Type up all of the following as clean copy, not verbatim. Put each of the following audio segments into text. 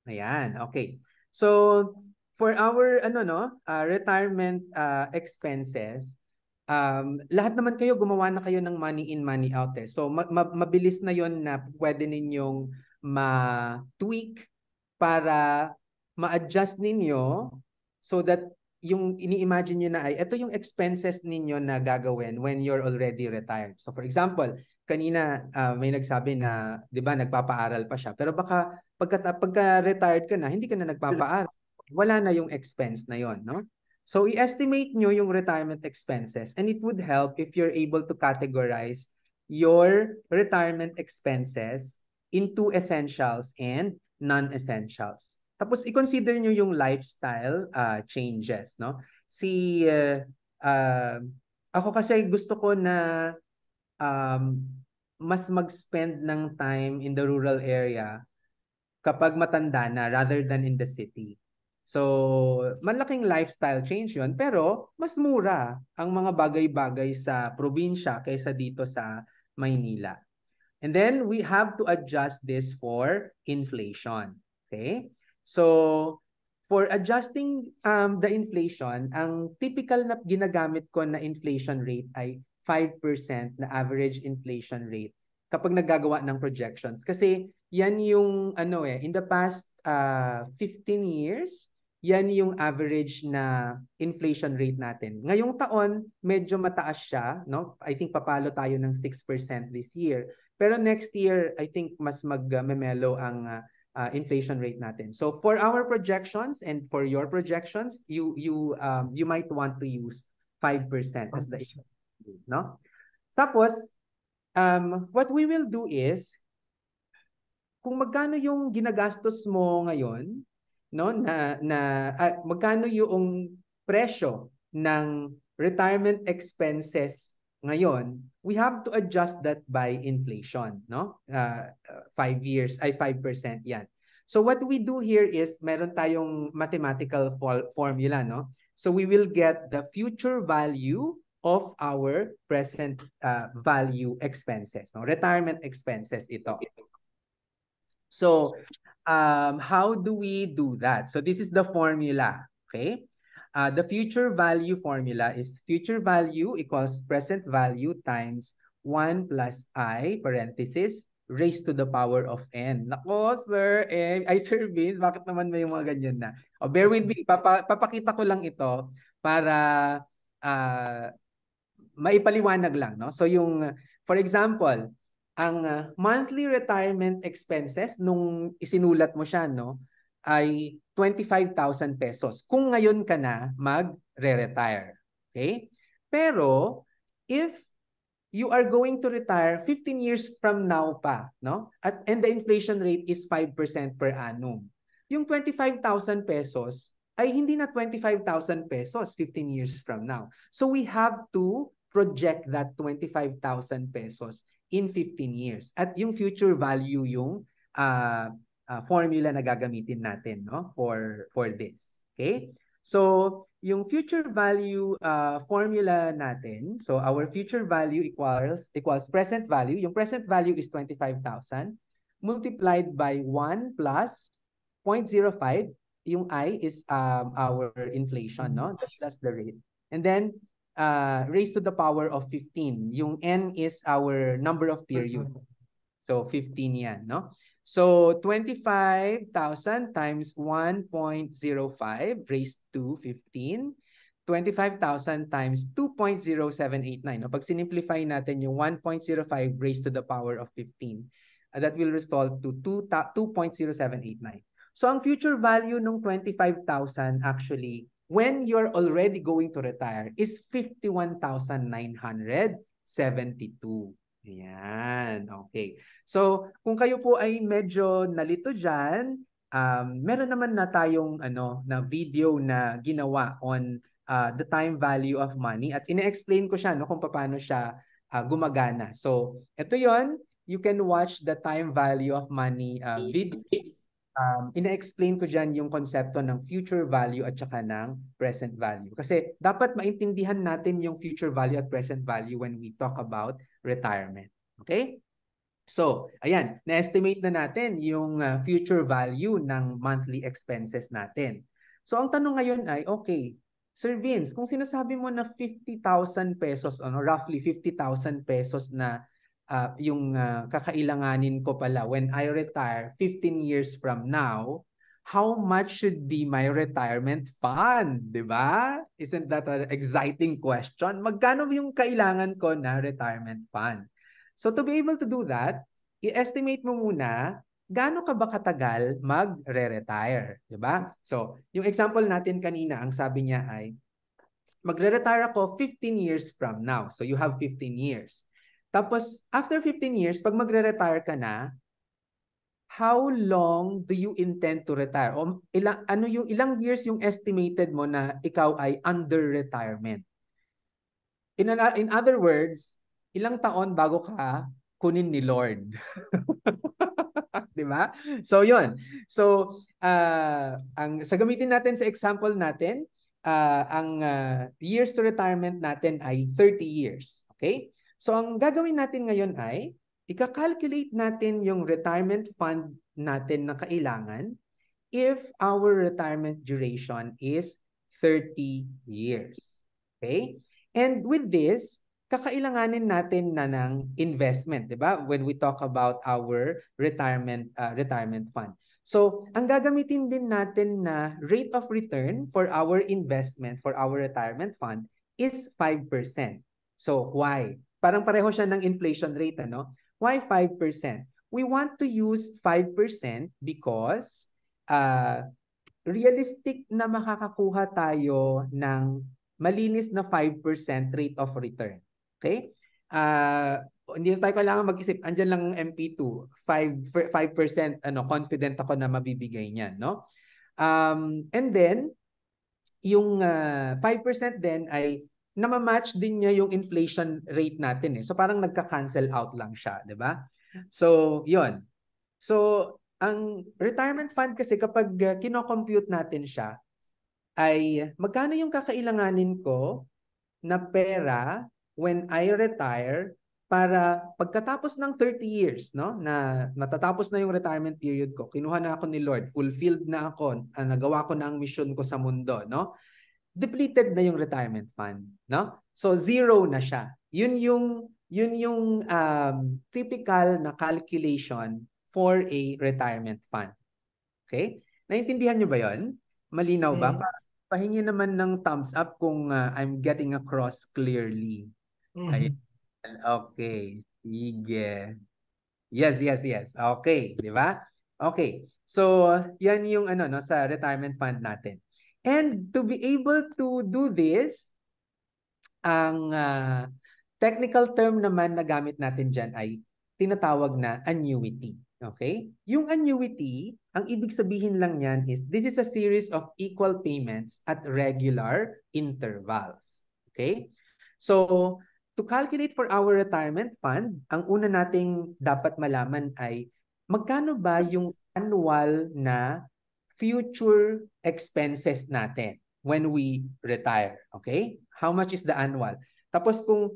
Ayan, okay. So, for our retirement expenses, lahat naman kayo gumawa na kayo ng money in, money out eh. So, mabilis na yon na pwede ninyong ma-tweak para ma-adjust ninyo so that yung ini-imagine nyo na ay ito yung expenses ninyo na gagawin when you're already retired. So for example, kanina may nagsabi na 'di ba nagpapaaral pa siya pero baka pagka-retired ka na hindi ka na nagpapaaral. Wala na yung expense na yon, no? So i-estimate nyo yung retirement expenses and it would help if you're able to categorize your retirement expenses into essentials and non-essentials. Tapos i-consider nyo yung lifestyle changes, no? Uh, ako kasi gusto ko na um, mas mag-spend ng time in the rural area kapag matanda na rather than in the city. So, malaking lifestyle change yun, pero mas mura ang mga bagay-bagay sa probinsya kaysa dito sa Maynila. And then we have to adjust this for inflation. Okay? So, for adjusting the inflation, ang typical na ginagamit ko na inflation rate ay 5% na average inflation rate kapag naggagawa ng projections. Kasi yan yung in the past 15 years, yan yung average na inflation rate natin. Ngayong taon, medyo mataas siya, no? I think papalo tayo ng 6% this year. Pero next year, I think mas mag-memelo ang inflation rate natin. So for our projections and for your projections, you might want to use 5% as the no? Tapos what we will do is kung magkano yung ginagastos mo ngayon, no, magkano yung presyo ng retirement expenses ngayon, we have to adjust that by inflation, no? 5 years ay 5% 'yan. So what we do here is meron tayong mathematical formula, no? So we will get the future value of our present value expenses, no? Retirement expenses ito. So how do we do that? So this is the formula, okay? The future value formula is future value equals present value times 1 plus I, parenthesis, raised to the power of n. Nako, sir, Sir Vince, bakit naman may mga ganyan na? Bear with me, papakita ko lang ito para maipaliwanag lang, no? So for example, ang monthly retirement expenses nung isinulat mo siya, no, ay 25,000 pesos kung ngayon ka na magre-retire. Okay? Pero if you are going to retire 15 years from now pa, no? And the inflation rate is 5% per annum. Yung 25,000 pesos ay hindi na 25,000 pesos 15 years from now. So we have to project that 25,000 pesos in 15 years. At yung future value yung formula na gagamitin natin, no, for this. Okay? So, yung future value formula natin, so our future value equals present value. Yung present value is 25,000 multiplied by 1 plus 0.05. Yung I is our inflation, no? That's the rate. And then raised to the power of 15. Yung n is our number of period. So 15 yan, no? So 25,000 times 1.05 raised to 15. 25,000 times 2.0789. No? Pag sinimplify natin yung 1.05 raised to the power of 15, that will result to 2.0789. So ang future value ng 25,000 actually when you're already going to retire is 51,972. Ayan, okay. So, kung kayo po ay medyo nalito dyan, meron naman na tayong na video na ginawa on the time value of money at ine-explain ko siya no, kung paano siya gumagana. So, ito yon. You can watch the time value of money video. Ina-explain ko dyan yung konsepto ng future value at saka ng present value. Kasi dapat maintindihan natin yung future value at present value when we talk about retirement. Okay? So, ayan, na-estimate na natin yung future value ng monthly expenses natin. So, ang tanong ngayon ay, okay, Sir Vince, kung sinasabi mo na 50,000 pesos, roughly 50,000 pesos na yung kakailanganin ko pala when I retire 15 years from now, how much should be my retirement fund? Diba? Isn't that an exciting question? Magkano yung kailangan ko na retirement fund? So to be able to do that, i-estimate mo muna gaano ka ba katagal magre-retire, 'di ba? So, yung example natin kanina, ang sabi niya ay magre-retire ako 15 years from now. So you have 15 years. Tapos after 15 years, pag magre-retire ka na, how long do you intend to retire? O ilang years yung estimated mo na ikaw ay under retirement? In other words, ilang taon bago ka kunin ni Lord? 'Di ba? So 'yun. So ang sa gamitin natin sa example natin, ang years to retirement natin ay 30 years. Okay? So ang gagawin natin ngayon ay ika-calculate natin yung retirement fund natin na kailangan if our retirement duration is 30 years. Okay? And with this, kakailanganin natin na ng investment, 'di ba? When we talk about our retirement fund. So, ang gagamitin din natin na rate of return for our investment for our retirement fund is 5%. So, why? Parang pareho siya ng inflation rate, ano? Why 5%? We want to use 5% because realistic na makakakuha tayo ng malinis na 5% rate of return. Okay? Hindi na tayo kailangan mag-isip. Andyan lang ang MP2. 5% confident ako na mabibigay niyan, no? And then, yung 5% din ay namamatch din niya yung inflation rate natin eh. So parang nagka-cancel out lang siya, 'di ba? So, 'yon. So, ang retirement fund kasi kapag kino-compute natin siya ay magkano yung kakailanganin ko na pera when I retire para pagkatapos ng 30 years, no, na matatapos na yung retirement period ko, kinuha na ako ni Lord, fulfilled na ako, nagawa ko na ang mission ko sa mundo, no? Depleted na yung retirement fund, no? So zero na siya. Yun yung typical na calculation for a retirement fund. Okay? Naintindihan niyo ba 'yon? Malinaw ba? Pahingi naman ng thumbs up kung I'm getting across clearly. Ayan. Okay. Sige. Yes, yes, yes. Okay, di ba? Okay. So, yan yung no sa retirement fund natin. And to be able to do this, ang technical term naman na gamit natin diyan ay tinatawag na annuity. Okay? Yung annuity, ang ibig sabihin lang niyan is this is a series of equal payments at regular intervals. Okay? So, to calculate for our retirement fund, ang una nating dapat malaman ay magkano ba yung annual na future expenses natin when we retire. Okay? How much is the annual? Tapos kung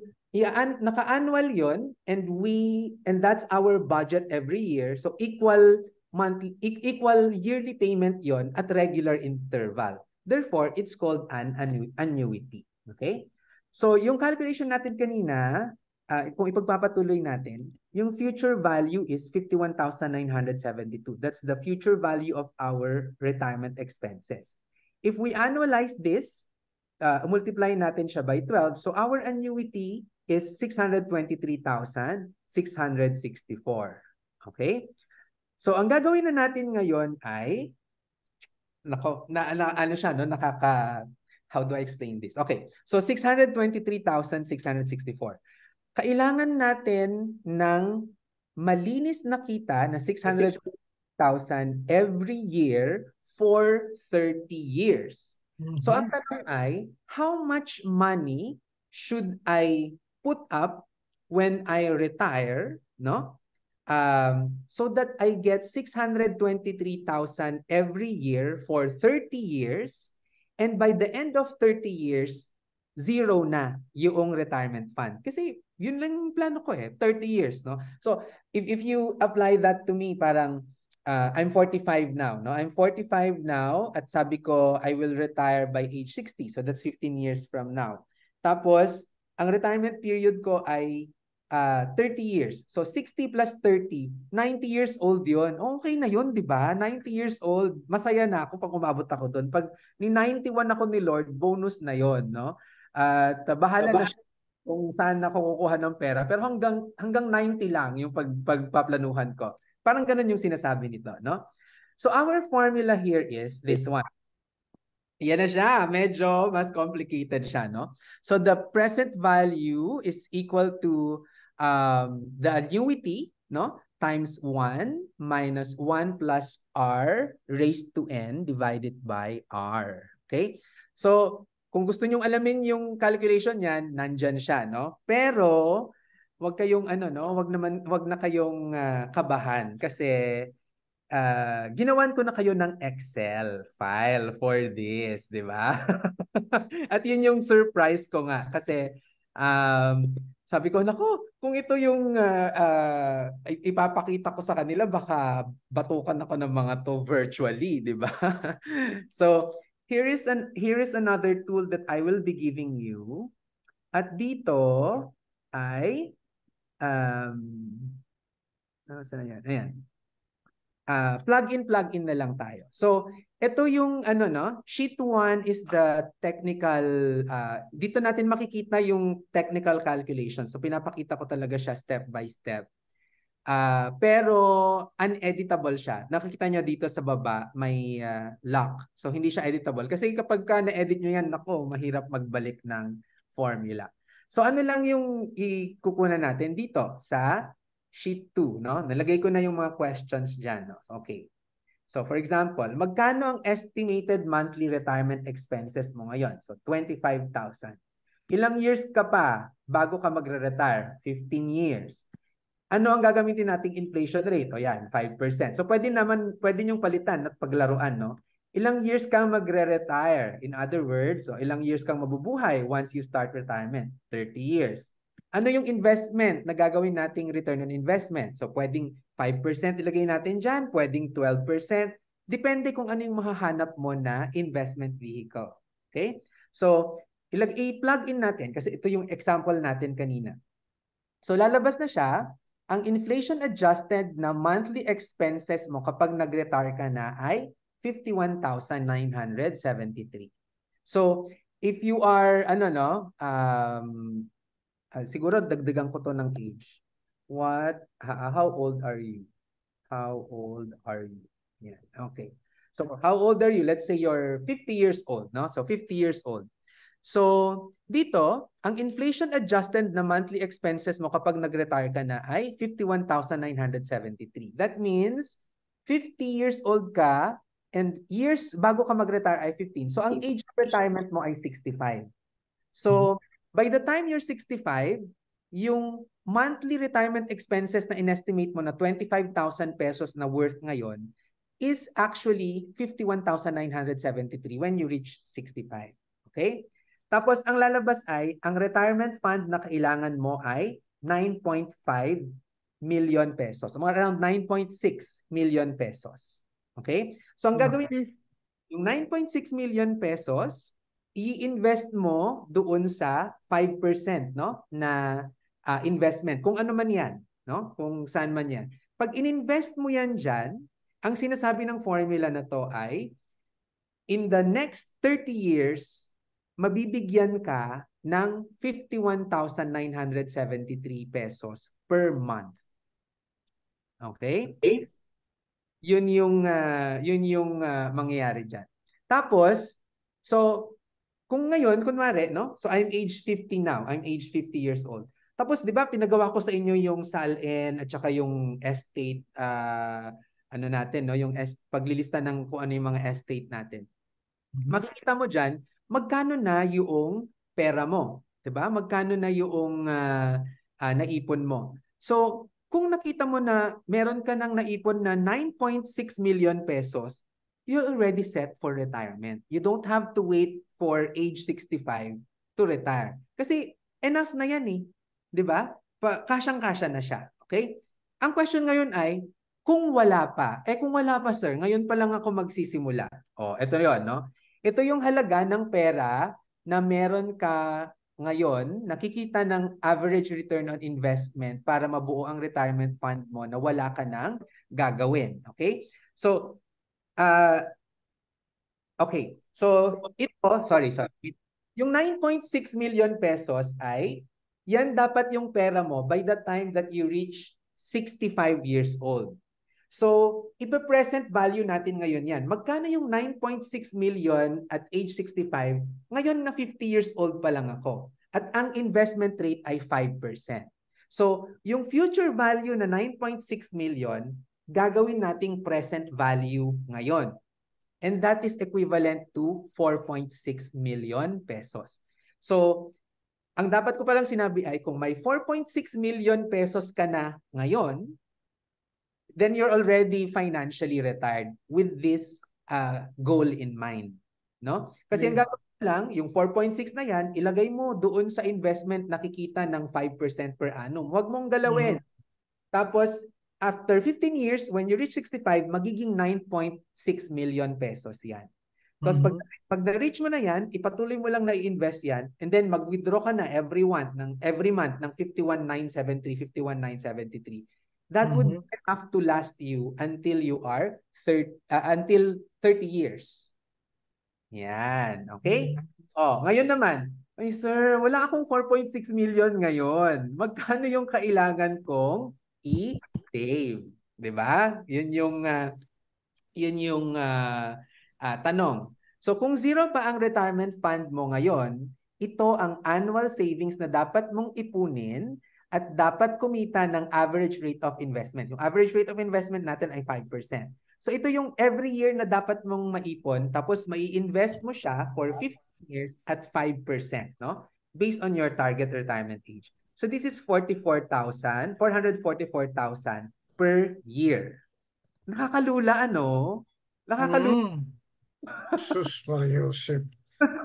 naka-annual yon and that's our budget every year, so equal yearly payment yon at regular interval. Therefore, it's called an annuity. Okay? So, yung calculation natin kanina, kung ipagpapatuloy natin, yung future value is 51,972. That's the future value of our retirement expenses. If we annualize this, multiply natin siya by 12, so our annuity is 623,664. Okay? So, ang gagawin na natin ngayon ay, ano siya, no? How do I explain this? Okay, so 623,664. Kailangan natin ng malinis na kita na 600,000 every year for 30 years. So ang tanong ay, how much money should I put up when I retire, no? So that I get 623,000 every year for 30 years, and by the end of 30 years, zero na yung retirement fund. Kasi yun lang yung plano ko 30 years, no? So, if you apply that to me, parang I'm 45 now, no? I'm 45 now at sabi ko I will retire by age 60. So that's 15 years from now. Tapos, ang retirement period ko ay 30 years. So 60 plus 30, 90 years old yun. Okay na yun, di ba? 90 years old, masaya na ako pag umabot ako doon. Pag ni 91 ako ni Lord, bonus na yun, no? At bahala na siya kung saan ako kukuha ng pera. Pero hanggang 90 lang yung pagpaplanuhan ko. Parang ganun yung sinasabi nito, no? So our formula here is this one. Yan na siya. Medyo mas complicated siya, no? So the present value is equal to the annuity, no? Times 1 minus 1 plus R raised to N divided by R. Okay? So, kung gusto nyong alamin yung calculation niyan, nandyan siya, no? Pero, wag kayong no? Wag na kayong kabahan kasi ginawan ko na kayo ng Excel file for this, di ba? At yun yung surprise ko nga kasi sabi ko, nako, kung ito yung ipapakita ko sa kanila, baka batukan ako ng mga to virtually, di ba? So, here is another tool that I will be giving you. At dito ay saan na yan? Ayan. Plug-in na lang tayo. So, ito yung sheet 1 is the technical, dito natin makikita yung technical calculation. So, pinapakita ko talaga siya step by step. Pero uneditable siya. Nakikita nyo dito sa baba, may lock. So, hindi siya editable. Kasi kapag na-edit nyo yan, nako, mahirap magbalik ng formula. So, ano lang yung ikukunan natin dito sa sheet 2, no? Nalagay ko na yung mga questions dyan, no? So, okay. So, for example, magkano ang estimated monthly retirement expenses mo ngayon? So, 25,000. Ilang years ka pa bago ka magre-retire? 15 years. Ano ang gagamitin nating inflation rate? O yan, 5%. So, pwede niyong palitan at paglaruan, no? Ilang years kang magre-retire? In other words, so ilang years kang mabubuhay once you start retirement? 30 years. Ano yung investment na gagawin nating return on investment? So, pwedeng 5% ilagay natin dyan, pwedeng 12%. Depende kung ano yung mahahanap mo na investment vehicle. Okay? So, i-plug in natin kasi ito yung example natin kanina. So, lalabas na siya. Ang inflation-adjusted na monthly expenses mo kapag nag-retire ka na ay 51,973. So, if you are, siguro dagdagan ko to ng age. How old are you? How old are you? Yeah, okay. So, how old are you? Let's say you're 50 years old, no? So, 50 years old. So, dito, ang inflation-adjusted na monthly expenses mo kapag nag-retire ka na ay 51,973. That means, 50 years old ka and years bago ka mag-retire ay 15. So, ang age of retirement mo ay 65. So, by the time you're 65, yung monthly retirement expenses na inestimate mo na 25,000 pesos na worth ngayon is actually 51,973 when you reach 65. Okay? Tapos, ang lalabas ay, ang retirement fund na kailangan mo ay 9.5 million pesos. So, mga around 9.6 million pesos. Okay? So, ang gagawin, yung 9.6 million pesos, i-invest mo doon sa 5%, no? Na investment. Kung ano man yan, no? Kung saan man yan. Pag ininvest mo yan dyan, ang sinasabi ng formula na to ay, in the next 30 years, mabibigyan ka ng 51,973 pesos per month. Okay? Yun yung mangyayari diyan. Tapos, so kung ngayon kunwari, no? So I'm age 50 now. I'm age 50 years old. Tapos 'di ba pinagawa ko sa inyo yung SALN at saka yung estate natin, no? Yung paglilista ng kung ano yung mga estate natin. Makikita mo diyan magkano na yung pera mo, 'di ba? Magkano na yung naipon mo. So, kung nakita mo na meron ka nang naipon na 9.6 million pesos, you're already set for retirement. You don't have to wait for age 65 to retire. Kasi enough na yan eh. 'Di ba? Kasyang-kasya na siya. Okay? Ang question ngayon ay, kung wala pa, kung wala pa sir, ngayon pa lang ako magsisimula. Ito 'yon, no? Ito yung halaga ng pera na meron ka ngayon, nakikita ng average return on investment para mabuo ang retirement fund mo na wala ka nang gagawin. Okay? So, okay. So, sorry. Yung 9.6 million pesos ay, yan dapat yung pera mo by the time that you reach 65 years old. So, ipa-present value natin ngayon yan. Magkano yung 9.6 million at age 65? Ngayon na 50 years old pa lang ako. At ang investment rate ay 5%. So, yung future value na 9.6 million, gagawin nating present value ngayon. And that is equivalent to 4.6 million pesos. So, ang dapat ko palang sinabi ay kung may 4.6 million pesos ka na ngayon, then you're already financially retired with this goal in mind. No? Kasi ang gagawin lang, yung 4.6 na yan, ilagay mo doon sa investment nakikita ng 5% per annum. Huwag mong galawin. Tapos, after 15 years, when you reach 65, magiging 9.6 million pesos yan. Tapos pag na-reach mo na yan, ipatuloy mo lang na i-invest yan, and then mag-withdraw ka na every month ng 51,973, 51,973. That would be enough to last you until you are 30 years. Yan, okay? Ngayon naman, ay sir, wala akong 4.6 million ngayon. Magkano yung kailangan kong i-save? 'Di ba? Yun yung tanong. So kung zero pa ang retirement fund mo ngayon, ito ang annual savings na dapat mong ipunin at dapat kumita ng average rate of investment. Yung average rate of investment natin ay 5%. So ito yung every year na dapat mong maipon, tapos mai-invest mo siya for 15 years at 5%, no? Based on your target retirement age. So this is 444,000 per year. Nakakalula, ano? Nakakalula. Sus Mariosep.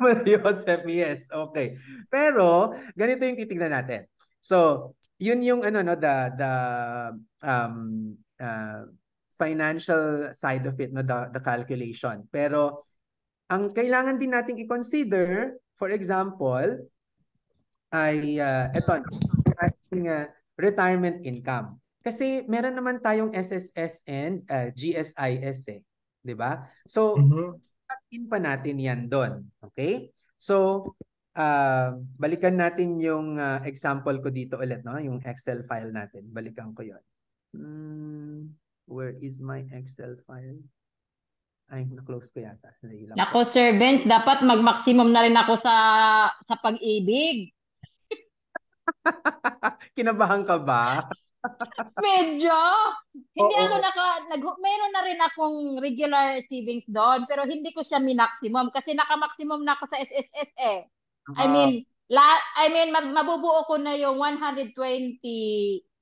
Mariosep, yes. Okay. Pero, ganito yung titignan natin. So, yun yung the financial side of it, no, the calculation. Pero, ang kailangan din nating i-consider, for example, ay ito, retirement income. Kasi meron naman tayong SSS and GSIS eh. 'Di ba? So, in pa natin yan doon. Okay? So, balikan natin yung example ko dito ulit, no? Yung Excel file natin. Balikan ko yon. Where is my Excel file? Ay, na-close ko yata. Nako, Sir Benz, dapat mag-maximum na rin ako sa pag-ibig. Kinabahan ka ba? Medyo. Hindi ako meron na rin akong regular savings doon, pero hindi ko siya min-maximum kasi naka-maximum na ako sa SSS eh. I mean, mabubuo ko na yung 120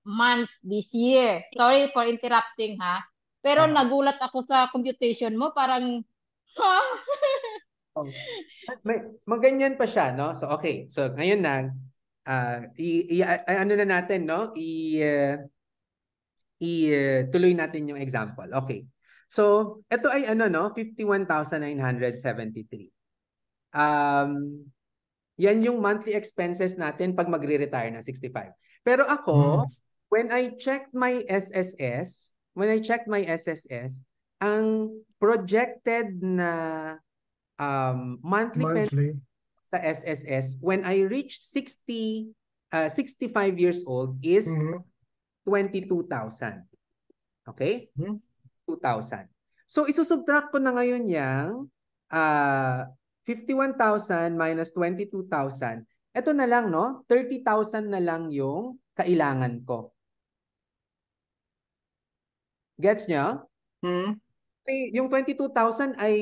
months this year. Sorry for interrupting ha. Pero nagulat ako sa computation mo, parang Maganyan pa siya, no? So okay. So ngayon na ano na natin, no? Tuloy natin yung example. Okay. So, ito ay no? 51,973. Yan yung monthly expenses natin pag magre-retire na 65. Pero ako, when I checked my SSS, ang projected na monthly pension sa SSS when I reach 65 years old is 22,000. Okay? 2,000. So, isusubtract ko na ngayon yung 51,000 minus 22,000. Ito na lang, no? 30,000 na lang yung kailangan ko. Gets nyo? Kasi yung 22,000 ay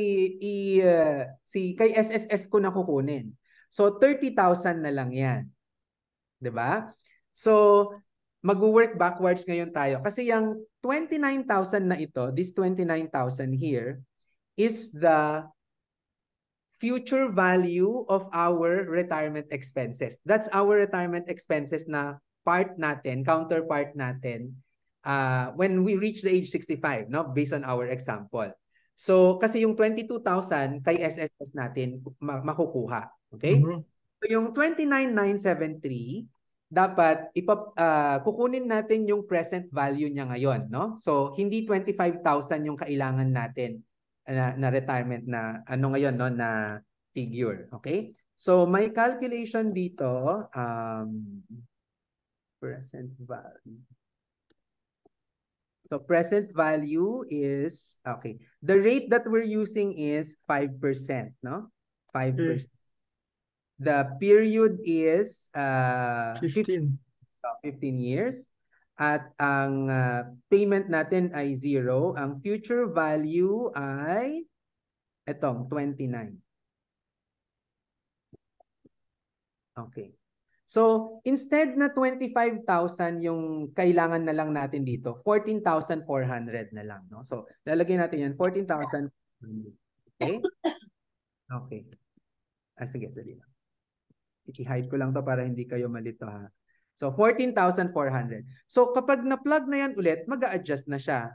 kay SSS ko na kukunin. So, 30,000 na lang yan. 'Di ba? So, mag-work backwards ngayon tayo. Kasi yung 29,000 na ito, this 29,000 here, is the future value of our retirement expenses. That's our retirement expenses na part natin, counterpart natin when we reach the age 65, no? Based on our example. So, kasi yung 22,000 kay SSS natin makukuha. Okay? So, yung 29,973, dapat kukunin natin yung present value niya ngayon, no? So, hindi 25,000 yung kailangan natin na retirement na ano ngayon, no, na figure. Okay? So, my calculation dito, present value. So, present value is, okay, the rate that we're using is 5%, no? 5%. The period is 15. 15 years. At ang payment natin ay 0. Ang future value ay etong 29. Okay. So, instead na 25,000 yung kailangan na lang natin dito, 14,400 na lang, no? So, lalagay natin yan, 14,000. Okay? Okay. Sige, dali lang. I-hide ko lang to para hindi kayo malito, ha. So, 14,400. So, kapag na-plug na yan ulit, mag-a-adjust na siya.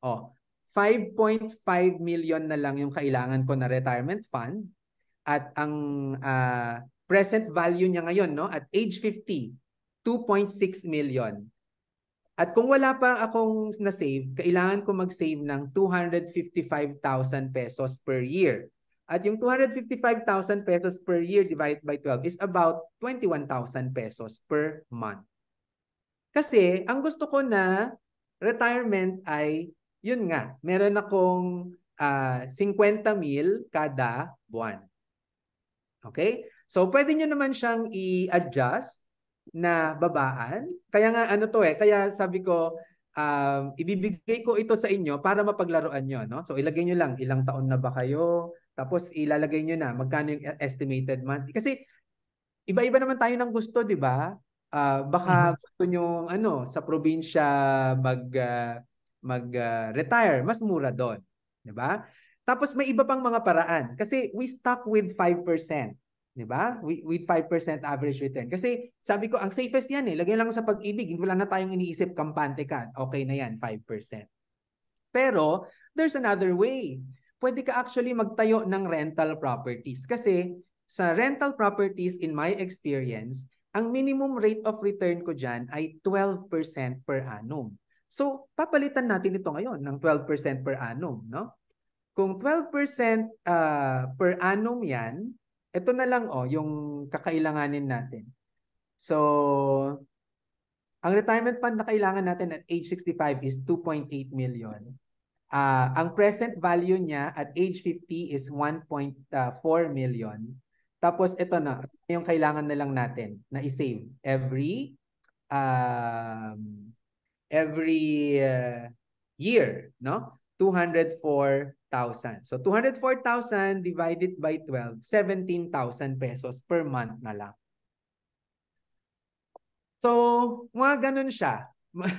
5.5 million na lang yung kailangan ko na retirement fund. At ang present value niya ngayon, no, at age 50, 2.6 million. At kung wala pa akong na-save, kailangan ko mag-save ng 255,000 pesos per year. At yung 255,000 pesos per year divided by 12 is about 21,000 pesos per month. Kasi ang gusto ko na retirement ay, yun nga, meron akong 50,000 kada buwan. Okay? So, pwede nyo naman siyang i-adjust na babaan. Kaya nga, kaya sabi ko, ibibigay ko ito sa inyo para mapaglaruan nyo, no? So, ilagay nyo lang, ilang taon na ba kayo? Tapos, ilalagay nyo na, magkano yung estimated monthly. Kasi, iba-iba naman tayo ng gusto, di ba? Baka gusto nyo, sa probinsya mag-retire, mas mura doon. Di ba? Tapos may iba pang mga paraan. Kasi we stuck with 5%. Di ba? With 5% average return. Kasi sabi ko, ang safest yan eh. Lagay lang sa pag-ibig. Wala na tayong iniisip, kampante ka. Okay na yan, 5%. Pero, there's another way. Pwede ka actually magtayo ng rental properties. Kasi sa rental properties, in my experience, ang minimum rate of return ko dyan ay 12% per annum. So, papalitan natin ito ngayon ng 12% per annum, no? Kung 12% per annum yan, ito na lang yung kakailanganin natin. So, ang retirement fund na kailangan natin at age 65 is 2.8 million. Ang present value niya at age 50 is 1.4 million. Tapos ito na, yung kailangan na lang natin na i-save every year, no? 204,000. So 204,000 divided by 12, 17,000 pesos per month na lang. So, mga ganun siya.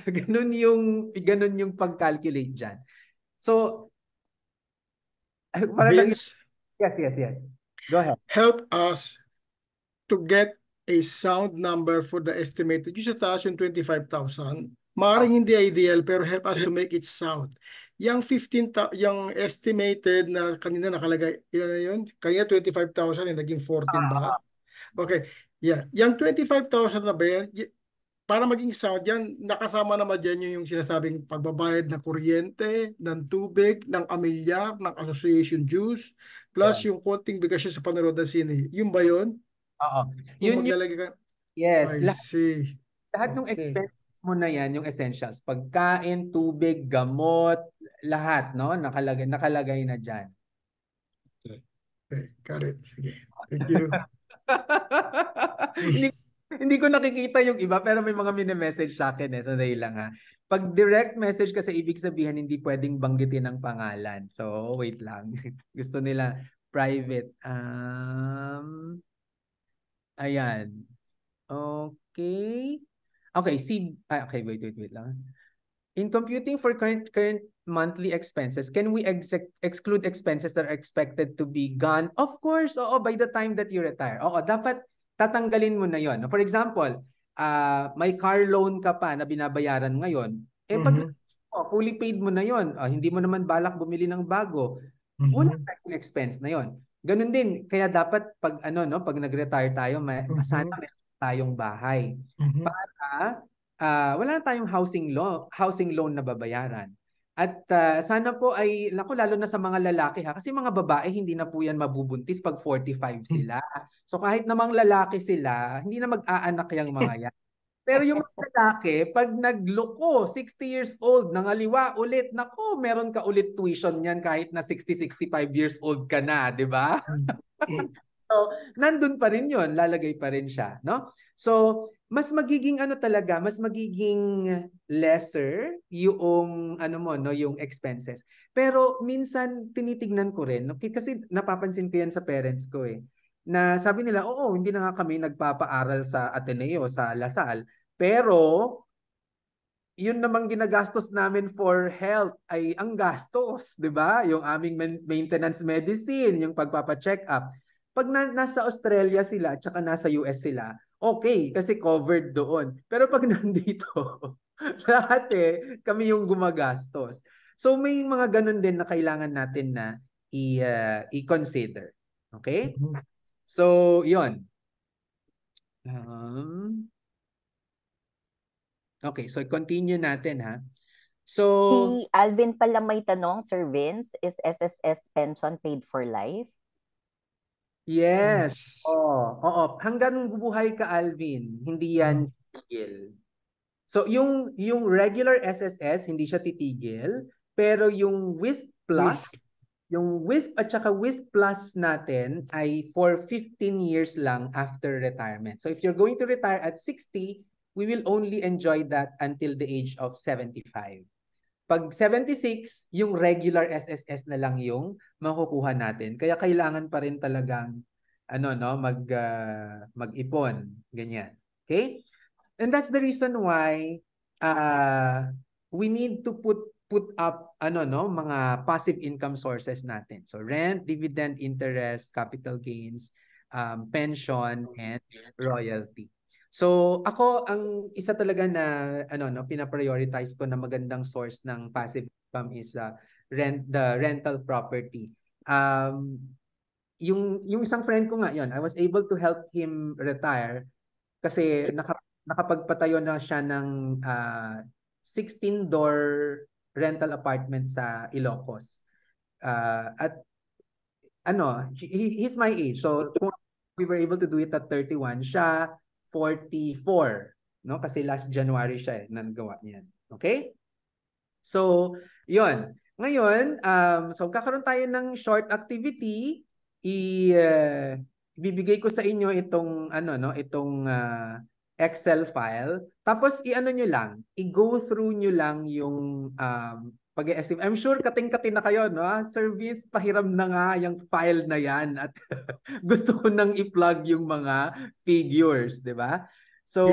Ganun yung pag-calculate dyan. So, Vince, yes. Go ahead. help us to get a sound number for the estimated. Yung sa taas yung 25,000. Maaaring hindi ideal pero help us to make it sound. Yung 15, yung estimated na kanina nakalagay, ilan na yun? Kanina 25,000 yung naging 14 ba? Okay. Yeah. Yung 25,000 na ba yan? Para maging sound yan, nakasama naman dyan yung sinasabing pagbabayad ng kuryente, ng tubig, ng amilyar, ng association dues, plus yung konting bigasyon sa panonood ng sine. Yung ba yun? Oo. Kung maglalagay ka. Yes. I see. Lahat ng expenses mo na yan, yung essentials. Pagkain, tubig, gamot, lahat, no? Nakalagay na dyan. Okay, got it. Sige. Thank you. Hindi ko nakikita yung iba pero may mga mini-message sa akin Sandali lang ha. Pag direct message kasi ibig sabihin hindi pwedeng banggitin ang pangalan. So wait lang. Gusto nila private. Ayan. Okay. Okay, okay, wait lang. In computing for current monthly expenses, can we exclude expenses that are expected to be gone? Of course, oo, by the time that you retire. Oo, dapat tatanggalin mo na yon. For example, may car loan ka pa na binabayaran ngayon. Pag fully paid mo na yon, hindi mo naman balak bumili ng bago, wala tayong expense na yon. Ganun din, kaya dapat pag pag nag-retire tayo, sana meron tayong bahay. Para wala na tayong housing loan na babayaran. At sana po ay, lalo na sa mga lalaki kasi mga babae hindi na po yan mabubuntis pag 45 sila. So kahit namang lalaki sila, hindi na mag-aanak yung mga yan. Pero yung mga lalaki, pag nagloko, 60 years old, nangaliwa ulit, nako, meron ka ulit tuition yan kahit na 60-65 years old ka na, di ba? So, nandun pa rin yun, lalagay pa rin siya, no? So, mas magiging mas magiging lesser yung yung expenses. Pero minsan tinitignan ko rin, no? Kasi napapansin ko yan sa parents ko na sabi nila, oo, hindi na nga kami nagpapaaral sa Ateneo, sa Lasal, pero yun namang ginagastos namin for health ay ang gastos, 'di ba? Yung aming maintenance medicine, yung pagpapa-check up. Pag nasa Australia sila at saka nasa US sila, okay, kasi covered doon. Pero pag nandito, lahat kami yung gumagastos. So may mga ganun din na kailangan natin na i-consider. Okay? So, 'yon. Okay, so continue natin ha. So, si Alvin pala may tanong, Sir Vince, is SSS pension paid for life? Yes. Oo. Hanggang bubuhay ka, Alvin, hindi yan titigil. So, yung regular SSS, hindi siya titigil. Pero yung WISP Plus, yung WISP at saka WISP Plus natin ay for 15 years lang after retirement. So, if you're going to retire at 60, we will only enjoy that until the age of 75. Pag 76, yung regular SSS na lang yung makukuha natin. Kaya kailangan pa rin talagang mag-ipon, ganyan. Okay? And that's the reason why we need to put up mga passive income sources natin. So rent, dividend, interest, capital gains, pension, and royalty. So ako ang isa talaga na pina-prioritize ko na magandang source ng passive income is the rental property. Yung isang friend ko nga yon, I was able to help him retire kasi nakapagpatayo na siya ng 16-door rental apartment sa Ilocos. At he's my age. So kung we were able to do it at 31, siya 44, no? Kasi last January siya nagawa niyan. Okay? So, 'yon. Ngayon, so kakaroon tayo ng short activity. Ibibigay ko sa inyo itong Excel file. Tapos nyo lang, i-go through nyo lang yung pag-estimate. I'm sure kating-kating na kayo, no? Service, pahiram na nga yung file na yan at gusto ko nang i-plug yung mga figures, di ba? So,